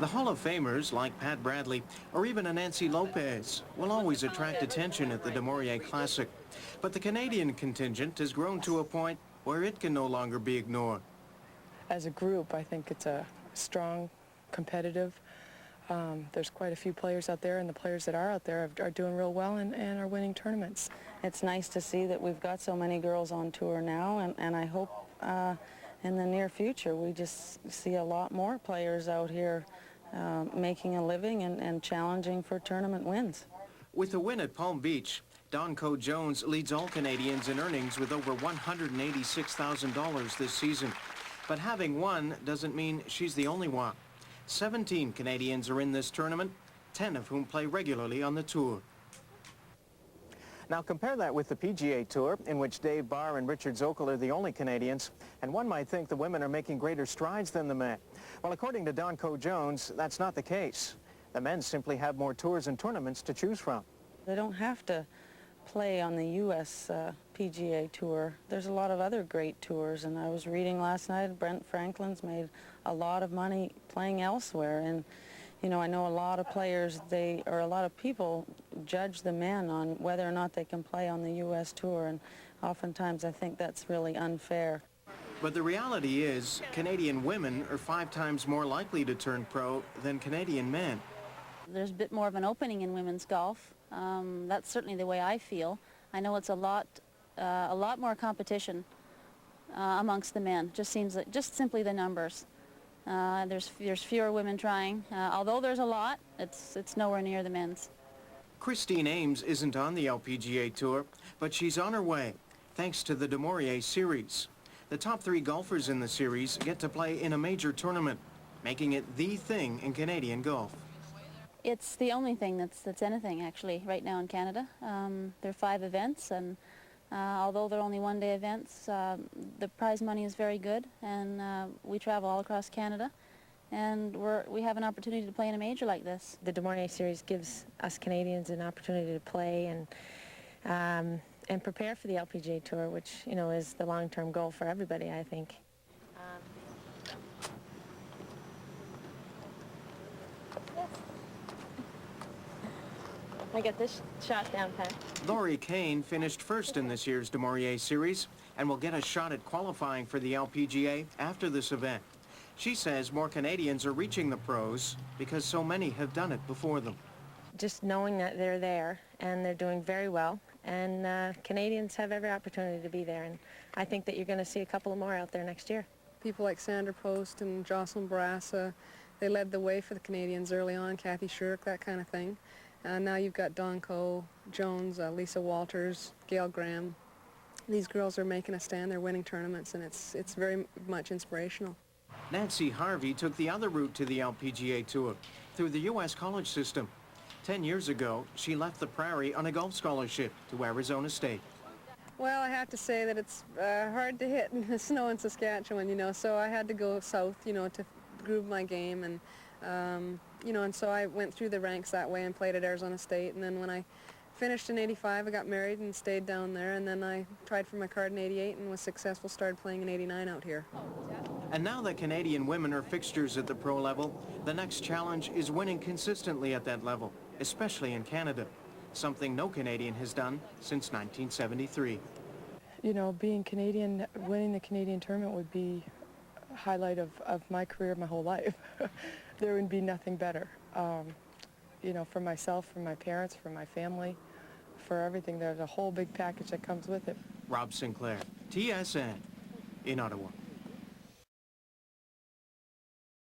The Hall of Famers, like Pat Bradley or even a Nancy Lopez, will always attract attention at the Des Mauriers Classic. But the Canadian contingent has grown to a point where it can no longer be ignored. As a group, I think it's a strong, competitive. There's quite a few players out there, and the players that are out there are doing real well and are winning tournaments. It's nice to see that we've got so many girls on tour now, and I hope in the near future we just see a lot more players out here making a living and challenging for tournament wins. With a win at Palm Beach, Dawn Coe-Jones leads all Canadians in earnings with over $186,000 this season. But having won doesn't mean she's the only one. 17 Canadians are in this tournament, 10 of whom play regularly on the tour. Now compare that with the PGA Tour, in which Dave Barr and Richard Zokol are the only Canadians, and one might think the women are making greater strides than the men. Well, according to Dawn Coe-Jones, that's not the case. The men simply have more tours and tournaments to choose from. They don't have to play on the U.S. PGA Tour. There's a lot of other great tours, and I was reading last night, Brent Franklin's made a lot of money playing elsewhere, and you know, I know a lot of players, a lot of people judge the men on whether or not they can play on the U.S. Tour, and oftentimes I think that's really unfair. But the reality is, Canadian women are 5 times more likely to turn pro than Canadian men. There's a bit more of an opening in women's golf. That's certainly the way I feel. I know it's a lot more competition amongst the men. Just seems like just simply the numbers. There's fewer women trying. Although there's a lot, it's nowhere near the men's. Christine Ames isn't on the LPGA Tour, but she's on her way, thanks to the Des Mauriers Series. The top 3 golfers in the series get to play in a major tournament, making it the thing in Canadian golf. It's the only thing that's anything, actually, right now in Canada. There are 5 events, and although they're only one-day events, the prize money is very good, and we travel all across Canada, and we have an opportunity to play in a major like this. The Des Mauriers Series gives us Canadians an opportunity to play and prepare for the LPGA Tour, which, you know, is the long-term goal for everybody, I think. I got this shot down, Pat. Laurie Kane finished first in this year's Des Mauriers Series and will get a shot at qualifying for the LPGA after this event. She says more Canadians are reaching the pros because so many have done it before them. Just knowing that they're there and they're doing very well, and Canadians have every opportunity to be there, and I think that you're going to see a couple more out there next year. People like Sandra Post and Jocelyn Barassa, they led the way for the Canadians early on, Kathy Shirk, that kind of thing. Now you've got Dawn Coe-Jones, Lisa Walters, Gail Graham. These girls are making a stand, they're winning tournaments, and it's very much inspirational. Nancy Harvey took the other route to the LPGA Tour, through the U.S. college system. 10 years ago, she left the Prairie on a golf scholarship to Arizona State. Well, I have to say that it's hard to hit in the snow in Saskatchewan, you know, so I had to go south, you know, to groove my game, and you know, and so I went through the ranks that way and played at Arizona State, and then when I finished in '85, I got married and stayed down there, and then I tried for my card in '88 and was successful, started playing in '89 out here. And now that Canadian women are fixtures at the pro level, the next challenge is winning consistently at that level, especially in Canada, something no Canadian has done since 1973. You know, being Canadian, winning the Canadian tournament would be a highlight of my career my whole life. There would be nothing better. You know, for myself, for my parents, for my family, for everything. There's a whole big package that comes with it. Rob Sinclair, TSN, in Ottawa.